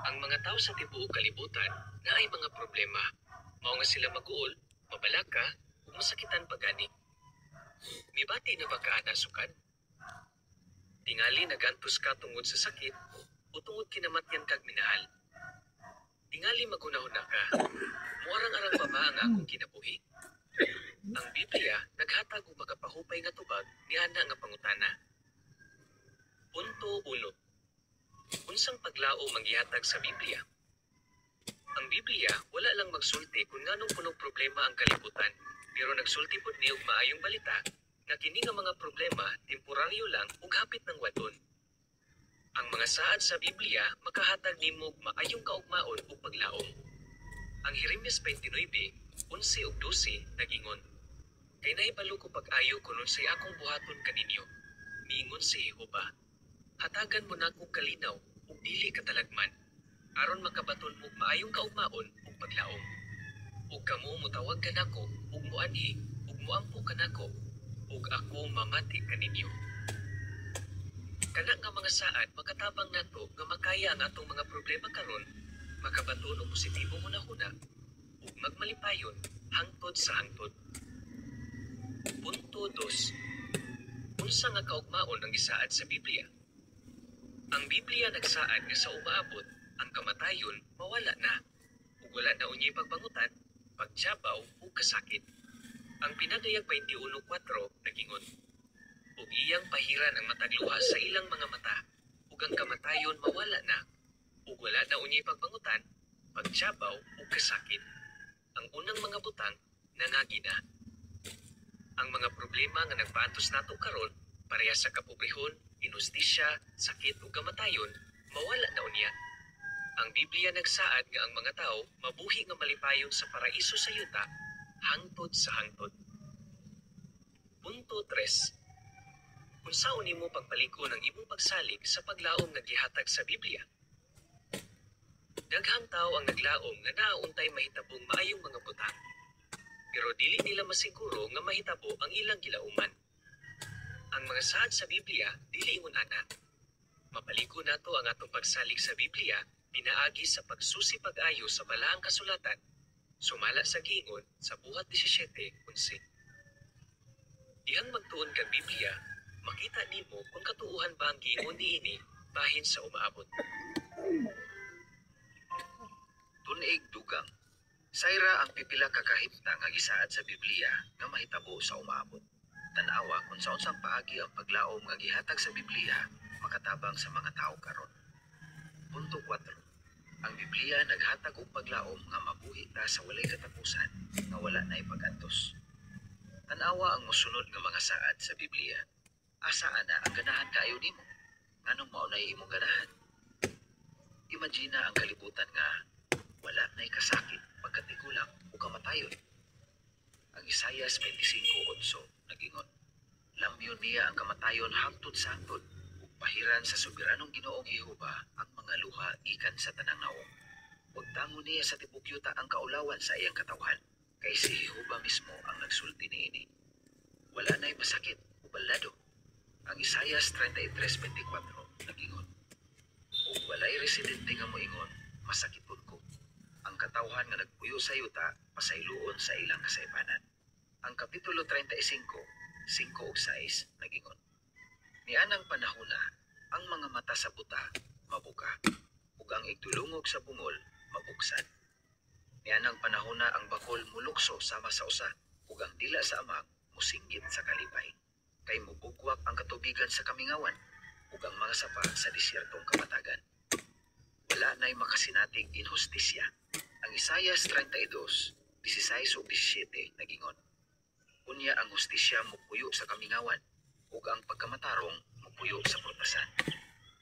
Ang mga tao sa tibuok kalibutan na ay mga problema. Mao nga sila mag-uol, mabalaka, ug masakitan pagani. Mibati na ba ka ana sukad? Tingali nagantos ka tungod sa sakit o tungod kinamatyan kag minahal. Tingali magunahuna ka. Muarang-arang pa ba ang akong kinabuhi? Ang Biblia naghatag og magapahupay nga tubag niana nga pangutana. Punto 1. Unsang paglaom ang gihatag sa Biblia? Ang Biblia wala lang magsulti kung nganong punong problema ang kalibutan, pero nagsulti pud ni og maayong balita nga kini nga mga problema temporaryo lang ug hapit ng wadon. Ang mga saad sa Biblia makahatag nimo og maayong kaugmaon ug paglaom. Ang Jeremias 29:11 ug 12 nagingon, kay nahibalo ko pag-ayo kunon say akong buhaton kaninyo. Miingon si Jehova, hatagan mo na akong kalinaw ug dili katalagman, aron makabaton mo maayong kaugmaon ug paglaom. Ug kamo mutawag kanako ug muanhi ug muampo kanako ug ako mamati kaninyo. Kana nga mga saad makatabang nato nga makaya ang atong mga problema karon, makabaton og positibo hunahuna ug magmalipayon hangtod sa hangtod. Punto 2. Unsa nga kaugmaon ang gisaad sa Biblia? Ang Biblia nagsaad nga sa umaabot ang kamatayon mawala na ug wala na unyay pagbangutan, pagtiyabaw ug kasakit. Ang pinadayag 21:4 nagingon, ug iyang pahiran ang matagluha sa ilang mga mata ug ang kamatayon mawala na ug wala na unyay pagbangutan, pagtiyabaw ug kasakit. Ang unang mga butang nangagi na. Ang mga problema nga nagpaantos nato karon pareha sa kapobrehon, inustisya, sakit ug kamatayon mawala na unya. Ang Biblia nagsaad nga ang mga tao mabuhi nga malipayon sa paraiso sa yuta hangtod sa hangtod. Punto 3. Unsaon nimo pagpalig-on ang imong pagsalig sa paglaom nga gihatag sa Biblia? Daghang tao ang naglaom nga naauntay mahitabong maayong mga butang, pero dili nila masiguro nga mahitabo ang ilang gilauman. Ang mga saad sa Biblia dili ingon ana. Mapaligo nato ang atong pagsalig sa Biblia pinaagi sa pagsusi pag-ayo sa balaang kasulatan, sumala sa giingon sa buhat 17:11. Dihang magtuon kag Biblia, makita nimo kung katuuhan ba ang giingon niini bahin sa umaabot. Tunig dugang. Sayra ang pipila ka kahimtang nga gisaad sa Biblia nga mahitabo sa umaabot. Tan-awa kung sa unsang paagi ang paglaom nga gihatag sa Biblia makatabang sa mga tao karon. Punto 4. Ang Biblia naghatag og paglaom nga mabuhi ta sa walay katapusan nga wala nay pag-antos. Tan-awa ang mosunod nga mga saad sa Biblia. Asa ana ang ganahan kaayo nimo? Nganong mao nay imong ganahan? Imagina ang kalibutan nga wala nay kasakit, pagkatigulang o kamatayon. Ang Isaias 25:8 nagingon, lamyon niya ang kamatayon hangtod sa hangtod, ug pahiran sa soberanong Ginoong Jehova ang mga luha ikan sa tanang naong. Ug tango niya sa tibok yuta ang kaulawan sa iyang katawhan, kay si Jehova mismo ang nagsulti niini. Wala na'y masakit o balado. Ang Isaias 33:24 nagingon, ug walay residente nga moingon, masakiton ko. Ang katawhan nga nagpuyo sa yuta, pasayloon sa ilang kasaypanan. Ang Kapitulo 35:5 ug 6 nagingon, nianang panahona, ang mga mata sa buta mabuka, ug ang igdulungog sa bungol mabuksan. Nianang panahona ang bakol mulukso sama sa usa, ug ang dila sa amag musinggit sa kalipay. Kay mubugwak ang katubigan sa kamingawan, ug ang mga sapa sa disyertong kamatagan. Wala na'y makasinatig inhustisya. Ang Isaias 32:16 ug 17 nagingon, unya ang hustisya mupuyo sa kamingawan, ug ang pagkamatarong mupuyo sa prutasan.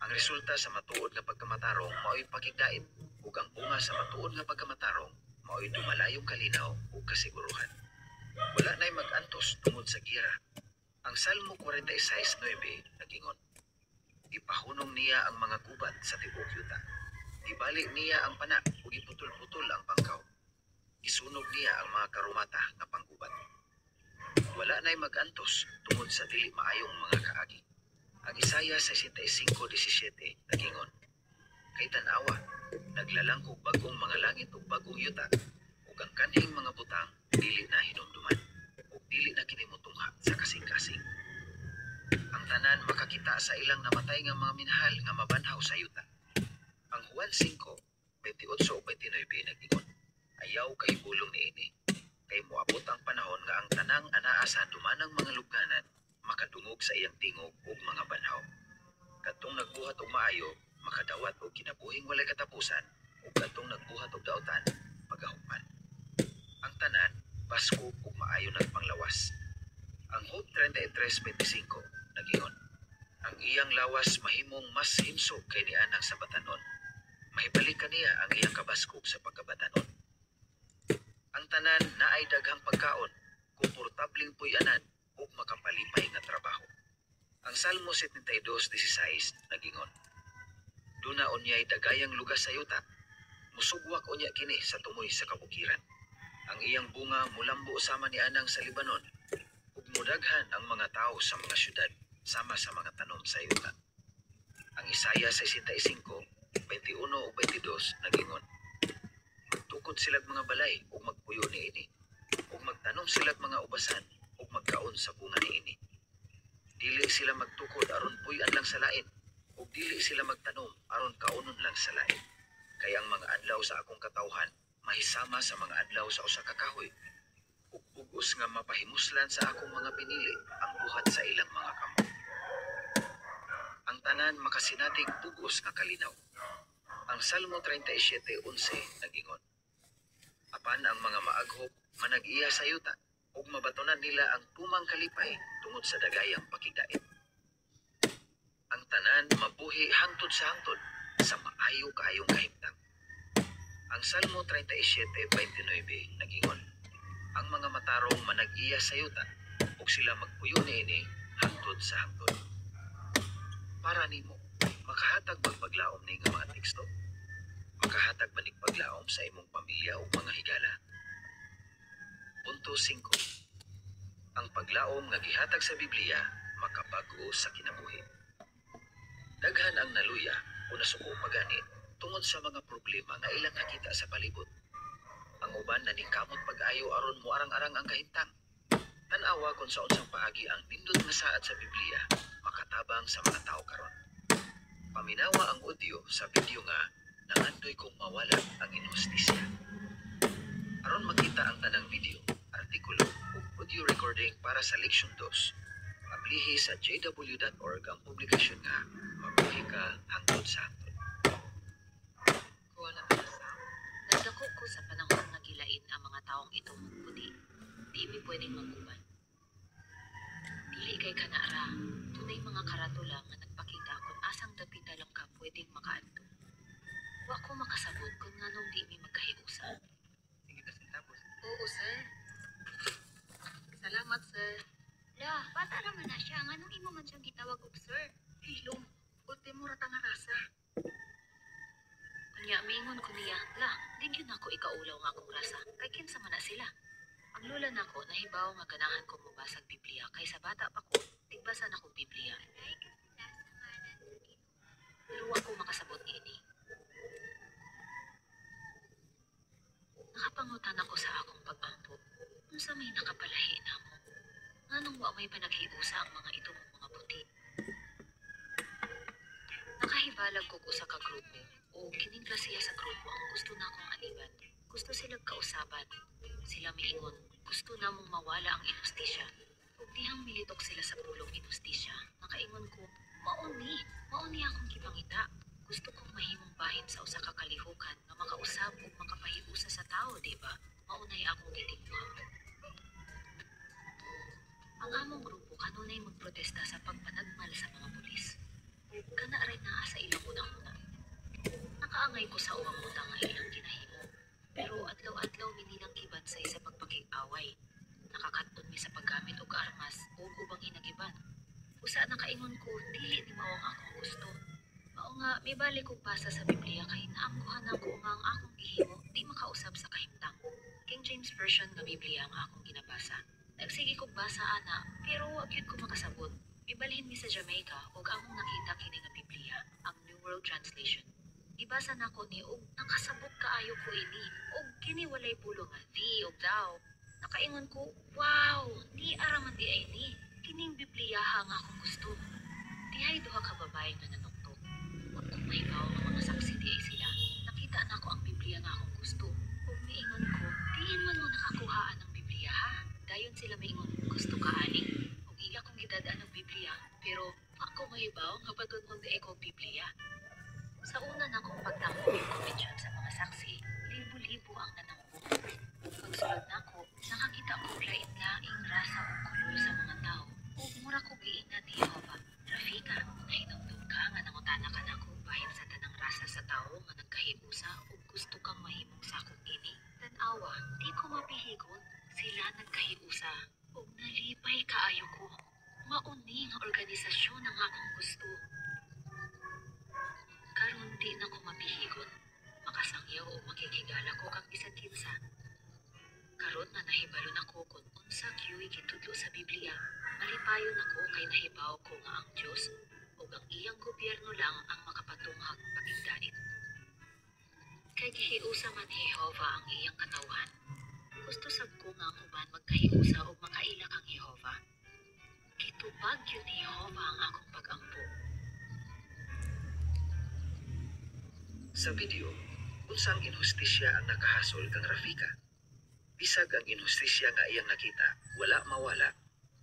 Ang resulta sa matuod nga pagkamatarong mao'y pakigdait, ug ang bunga sa matuod nga pagkamatarong mao'y dumalayong kalinaw ug kasiguruhan. Wala na'y mag-antos tungod sa gira. Ang Salmo 46:9 nagingon, ipahunong niya ang mga gubat sa tibok yuta. Ibalik niya ang pana ug iputol-putol ang pangkaw. Isunog niya ang mga karumata nga panggubat. Wala na'y mag-antos tungod sa dili maayong mga kaagi. Ang Isaias 65:17 nagingon, kay tan-awa, Naglalang og bag-ong mga langit ug bag-ong yuta, ug ang kanhing mga butang dili na hinumduman, ug dili na kini motungha sa kasing-kasing. Ang tanan makakita sa ilang namatay nga mga minahal nga mabanhaw sa yuta. Ang Juan 5:28 ug 29 nag-ingon, ayaw kahibulong niini. Kay moabot ang panahon nga ang tanang anaa sa dumanang mga lubnganan makadungog sa iyang tingog ug mga banhaw. Kadtong nagbuhat og maayo, makadawat og kinabuhing walay katapusan, ug kadtong nagbuhat og daotan, pagahukman. Ang tanan basko ug maayo nagpanglawas. Ang Hope 33:25 nag-ingon, ang iyang lawas mahimong mas himsog kay nianang sa batanon. Mahibalik kaniya ang iyang kabaskog sa pagkabatanon. Ang tanan naay daghang pagkaon, komportabling puy-anan ug makapalipay nga trabaho. Ang Salmo 72:16 nag-ingon, duna unyay dagayang lugas sa yuta, musugwak unya kini sa tumoy sa kabukiran. Ang iyang bunga mulambo sama ni anang sa Libanon, ug mudaghan ang mga tao sa mga syudad sama sa mga tanom sa yuta. Ang Isaiah 65:21 ug 22 nag-ingon, magtukod silag mga balay ug magpuyo niini, ug magtanom silag mga ubasan ug magkaon sa bunga niini. Dili sila magtukod aron puy-an lang sa lain, ug dili sila magtanom aron kaunon lang sa lain. Kaya ang mga adlaw sa akong katawhan mahisama sa mga adlaw sa usa ka kahoy, ug bugos nga mapahimuslan sa akong mga pinili ang buhat sa ilang mga kamot. Ang tanan makasinatig bugos nga kalinaw. Ang Salmo 37:11 nag-ingon, apan ang mga maaghop manag-iya sa yuta, ug mabatonan nila ang tumang kalipay tungod sa dagayang pakigdait. Ang tanan mabuhi hangtod sa hangtod sa maayo kaayong kahimtang. Ang Salmo 37:29 nag-ingon, ang mga matarong manag-iya sa yuta, ug sila magpuyo niini hangtod sa hangtod. Para nimo, makahatag magpaglaom ni nga mga teksto? Makahatag ba ning paglaom sa imong pamilya o mga higala? Punto 5. Ang paglaom nga gihatag sa Biblia makabag-o sa kinabuhi. Daghan ang naluya o nasuko pagani tungod sa mga problema nga ilang nakita sa palibot. Ang uban naningkamot pag-ayo aron moarang-arang ang kahimtang. Tan-awa kung sa unsang paagi ang nindot nga saad sa Biblia makatabang sa mga tao karon. Paminawa ang audio sa video nga nangandoy kong mawala ang inhustisya. Aron makita ang tanang video, artikulo o audio recording para sa Leksyon 2, ablihi sa jw.org ang publikasyon nga mabuhi ka hangtod sa hangtod. Kuha na ba sa? Nagdako ko sa panahon nga gilain ang mga taong ito magputi. Di mi pwedeng maguban. Dili kay kanara, tunay mga karatula nga nagpakita kung asang dapita lang ka pwedeng makaadto. Wa ko makasabot kung nganong di mi magkahiusa. Sige ka tapos. Oo, sir. Salamat, sir. La, bata naman na siya. Nganong imo man siyang gitawag og sir? Hilom, ultimo ra nga rasa. Kunya, mingon ko niya, la, di yun ako ikaulaw nga akong rasa. Kay kinsa man na sila. Ang lula nako nahibaw nga ganahan ko mabasag Biblia kaysa bata pa ko, tigbasa na kong Biblia. Ay, kasila sa ngalan sa Ginoo. Pero wa ko makasabot ini. Nakapangutan ako sa akong pag-ampo. Unsa may nakapalahi na mo? Nganong wa may panaghiusa ang mga ito mong mga puti? Nakahibalag ko sa kagrupo o kining klasiya sa grupo ang gusto na akong aliban. Gusto silang kausaban. Sila miingon, gusto na mong mawala ang inustisya. Ug dihang militok sila sa pulong inustisya, nakaingon ko, mauni akong gipangita. Gusto kong mahimong bahin sa usa ka kalihukan nga makausab ug makapahiusa sa tao, di ba? Maunay akong gitingguhang. Ang among grupo kanunay magprotesta sa pagpanagmal sa mga pulis. Kana rin naa sa ilang unang-una. Nakaangay ko sa uwang utang nga ilang ginahimo. Pero adlaw-adlaw minilang kibansay sa pagpakig-away. Nakakatun mi sa paggamit og armas o ubang hinagiban. Usa nakaingon ko, dili ni mao ang akong gusto. Mao nga, may balik kong basa sa Biblia kay naangkuhan ako nga ang akong gihimo di makausab sa kahimtang. King James Version nga Biblia ang akong ginabasa. Nagsige kong basa ana, pero wag yun ko makasabot. Ibalhin mi sa Jamaica ug among nakita kini nga Biblia, ang New World Translation. Ibasa nako ni og nakasabot kaayo ko ini. Og kini walay pulong nga di og daw. Nakaingon ko, wow, di araman di ay ni. Kining Bibliyaha nga akong gusto. Dihay duha ka babae nga nanuktok. Ug kung mahibaw ang mga saksi di ay sila, nakita nako ang Biblia nga akong gusto. Ug miingon ko, diin man mo nakakuhaan ang Biblia ha. Dayon sila miingon, gusto ka ani. Ug ila kong gidadaan ang Biblia, pero ako mahibaw nga baton kung di ko Biblia. Sa una na kong pagtamo ng komensyon sa mga saksi, libo-libo ang nanambong. Pagsulod na ko, nakakita ko lain-laing rasa o kulor sa mga tao. Ug mura ko giingat ni Jehovah. Rafika, nahinumdum ka nga nangutana ka nako bahin sa tanang rasa sa tao nga nagkahiusa ug gusto kang mahimong sakop ini. Tan-awa, di ko mapihigon. Sila nagkahiusa ug nalipay kaayo ko. Mauni nga organisasyon ang akong gusto. Karon di na ko mapihigon. Makasangyaw o makikigala ko kang isa't kinsa. Karon na nahibalon ako kung unsa kiyo'y gitudlo sa Biblia. Malipayon ako kay nahibaw ko nga ang Diyos o ang iyang gobyerno lang ang makapatunghag pagigdait. Kay gihiusa man ni Jehovah ang iyang katawhan. Gusto sab ko nga ang uban magkahiusa o makaila kang Jehovah. Gitubag yun ni Jehovah ang akong pag-ampo. Sa video, unsang inhustisya ang nakahasol kang Rafika. Bisag ang inhustisya nga iyang nakita, wala mawala,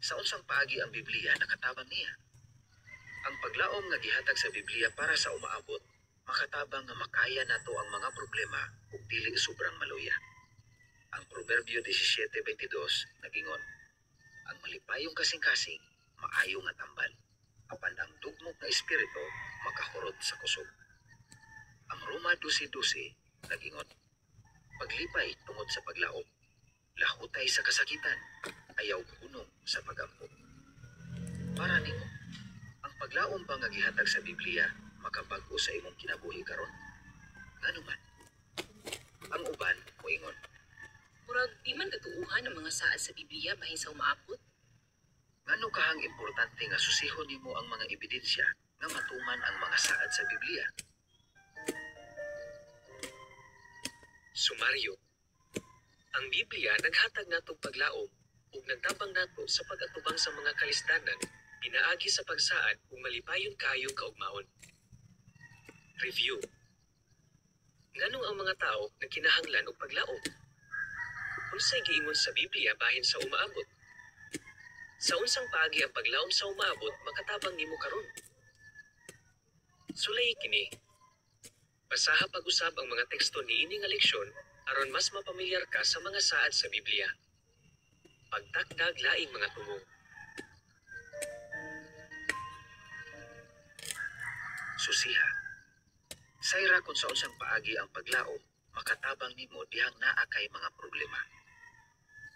sa unsang paagi ang Biblia nakatabang niya. Ang paglaom nga gihatag sa Biblia para sa umaabot, makatabang nga makaya nato ang mga problema ug dili sobrang maluya. Ang Proverbio 17:22 nagingon, ang malipayong kasing-kasing, maayo nga tambal, apan ang dugmok nga espiritu makahurot sa kusog. Ang Roma 12:12 nagingon, paglipay tungod sa paglaom, lahutay sa kasakitan, ayaw punong sa pagampo. Para nimo, ang paglaom ba nga gihatag sa Biblia makabag-o sa imong kinabuhi karon? Ngano man? Ang uban moingon, Murag di man katuuhan ang mga saad sa Biblia bahin sa umaabot. ngano kahang importante nga susihon nimo ang mga ebidensya nga matuman ang mga saad sa Biblia? Sumaryo. Ang Biblia naghatag natong paglaom ug nagtabang nato sa pag-atubang sa mga kalisdanan pinaagi sa pagsaad ug malipayon kaayong kaugmaon. Review. Nganong ang mga tao nagkinahanglan og paglaom? Unsay giingon sa Biblia bahin sa umaabot? Sa unsang paagi ang paglaom sa umaabot makatabang nimo karon? Sulay kini. Basaha pag-usab ang mga teksto niini nga leksyon aron mas mapamilyar ka sa mga saad sa Biblia. Pagtakdag laing mga tumong. Susiha. Sayra kung sa unsang paagi ang paglaom, makatabang nimo dihang naa kay mga problema.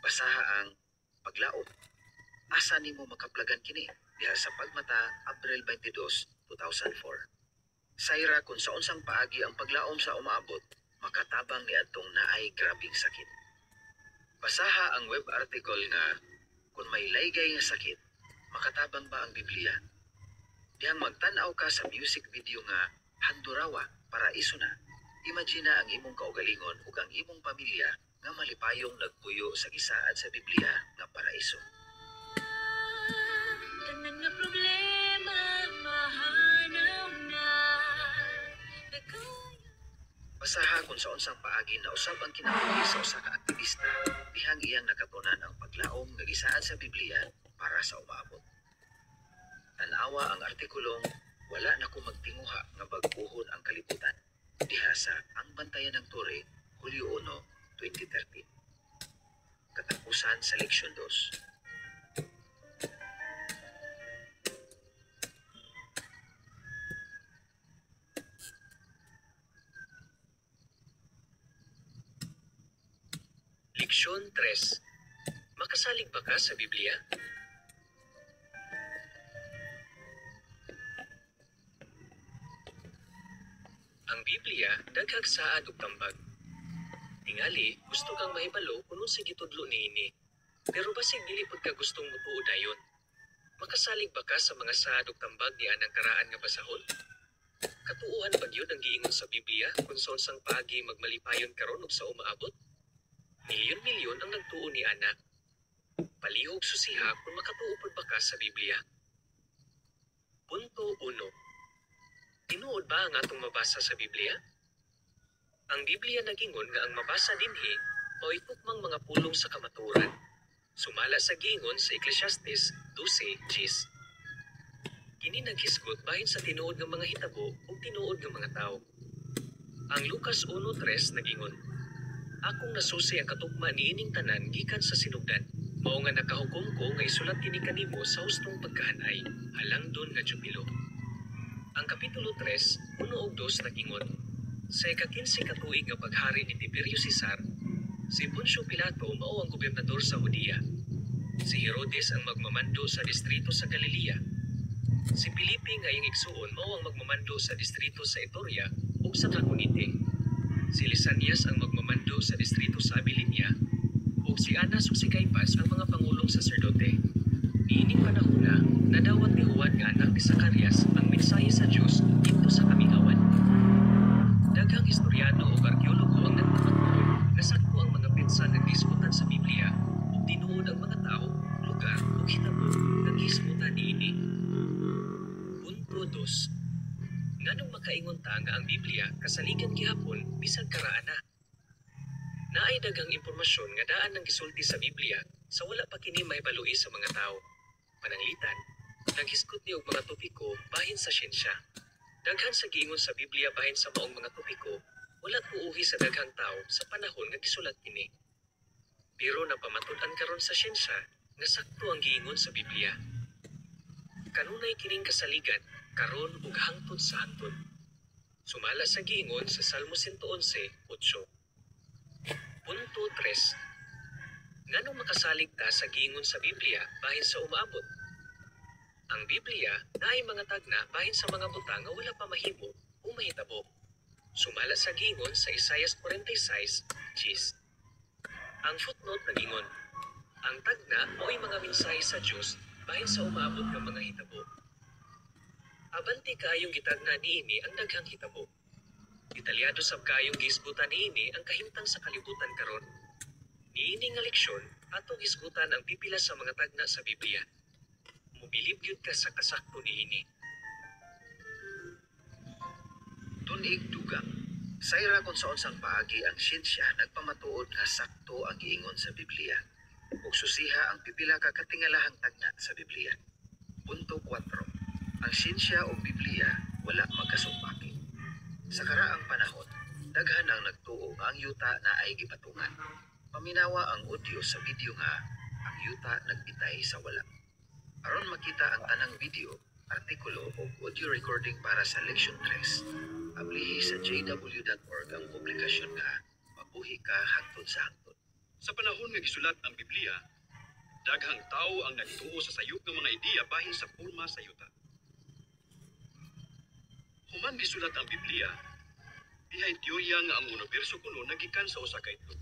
Basaha ang paglaom. Asa nimo makaplagan kini diha sa Pagmata, Abril 22, 2004. Sayra kung sa unsang paagi ang paglaom sa umaabot, makatabang niadtong naay grabing sakit. Basaha ang web article nga kung may laygay nga sakit, makatabang ba ang Biblia? Dihang magtan-aw ka sa music video nga Handurawa, Paraiso na. Imagina ang imong kaugalingon ug ang imong pamilya nga malipayong nagpuyo sa gisaad sa Biblia nga paraiso. Tanan nga problema mahanaw na. Basaha kung sa unsang paagi na usab ang kinabuhi sa usa ka aktivista dihang iyang nakatunan ang paglaom nga gisaad sa Biblia para sa umaabot. Tanawa ang artikulong wala na ko magtinguha nga bag-uhon ang kalibutan diha sa Ang Bantayan ng Tore, Hulyo 1, 2013. Katapusan sa leksyon 2. Leksyon 3. Makasalig ba ka sa Biblia? Ang Biblia daghang saad ug tambag. Tingali, gusto kang mahibalo kung unsay gitudlo niini. Pero basig dili pud ka gustong mutuo dayon. Makasalig ba ka sa mga saad ug tambag ni anang karaan nga basahon? Katuuhan ba gyud ang giingon sa Biblia kung sa unsang paagi magmalipayon karon ug sa umaabot? Milyon-milyon ang nagtuo ni ana. Palihog susiha kung makatuo pod ba ka sa Biblia. Punto 1. Tinuod ba ang atong mabasa sa Biblia? Ang Biblia nagingon nga ang mabasa dinhi mao'y tukmang mga pulong sa kamatuoran. Sumala sa giingon sa Ecclesiastes 12:10. Kini naghisgot bahin sa tinuod nga mga hitabo ug tinuod nga mga tawo. Ang Lucas 1:3 nagingon, akong nasusi ang katukma niining tanan gikan sa sinugdan. Mao nga nakahukom ko nga isulat kini kanimo sa hustong pagkahanay, halangdon nga jubilo. Ang kapitulo 3, 1 ug 2 nagingon, sa ika-15 katuig nga paghari ni Tiberio Cesar, si Poncio Pilato mao ang gobernador sa Judea. Si Herodes ang magmamando sa distrito sa Galilea. Si Felipe nga iyang igsuon mao ang magmamando sa distrito sa Itoria ug sa Traconite. Si Lisanias ang magmamando sa distrito sa Abilinia ug si Anas ug si Caipas ang mga pangulong saserdote. Niining panahona, nadawat ni Juan nga anak ni Zacarias ang mensahe sa Dios dito sa kamingawan. Daghang historyano ug arkeologo ang nagpamatuod nga sakto ang mga petsa nagdiskutan sa Biblia ug tinuod ang mga tao, lugar ug hitabo naghismutan niini. Punto 2. Nganong makaingon ta nga ang Biblia kasaligan gihapon bisag karaan na? Naay daghang impormasyon nga daan ng gisulti sa Biblia sa wala pa kini mahibaloi sa mga tao. Pananglitan, naghisgot ni og mga topiko bahin sa siyensya. Daghan sa giingon sa Biblia bahin sa maong mga topiko, wala tuuhi sa daghang tao sa panahon nga gisulat kini. Pero napamatud-an karon sa siyensya nga sakto ang giingon sa Biblia. Kanunay kining kasaligan karon ug hangtod sa hangtod. Sumala sa giingon sa Salmo 111:8. Punto 3. Nganong makasalig ta sa giingon sa Biblia bahin sa umaabot? Ang Biblia naay mga tagna bahin sa mga butang nga wala pa mahimo o mahitabo. Sumala sa giingon sa Isaias 46:10. Ang footnote nagingon, ang tagna mao'y mga mensahe sa Dios bahin sa umaabot nga mga hitabo. Abanti kaayong gitagna niini ang daghang hitabo. Detalyado sab kaayong gihisgutan niini ang kahimtang sa kalibutan karon. Niini nga leksyon atong hisgutan ang pipila sa mga tagna sa Biblia. Mobilib gyud ka sa kasakto niini. Tunig dugang. Sayra kung sa unsang paagi ang siyensya nagpamatuod nga sakto ang giingon sa Biblia. Ug susiha ang pipila ka katingalahang tagna sa Biblia. Punto 4. Ang siyensya o Biblia wala magkasumpaki. Sa karaang panahon, daghan ang nagtuo nga ang yuta na ay gipatungan. Paminawa ang audio sa video nga ang yuta nagbitay sa wala. Aron makita ang tanang video, artikulo o audio recording para sa Leksyon 3, ablihi sa jw.org ang publikasyon nga mabuhi ka hangtod sa hangtod. Sa panahon nga gisulat ang Biblia, daghang tao ang nagtuo sa sayop ng mga ideya bahin sa porma sa yuta. Human gisulat ang Biblia, dihay teorya nga ang universo kuno nagikan sa usa ka itlog.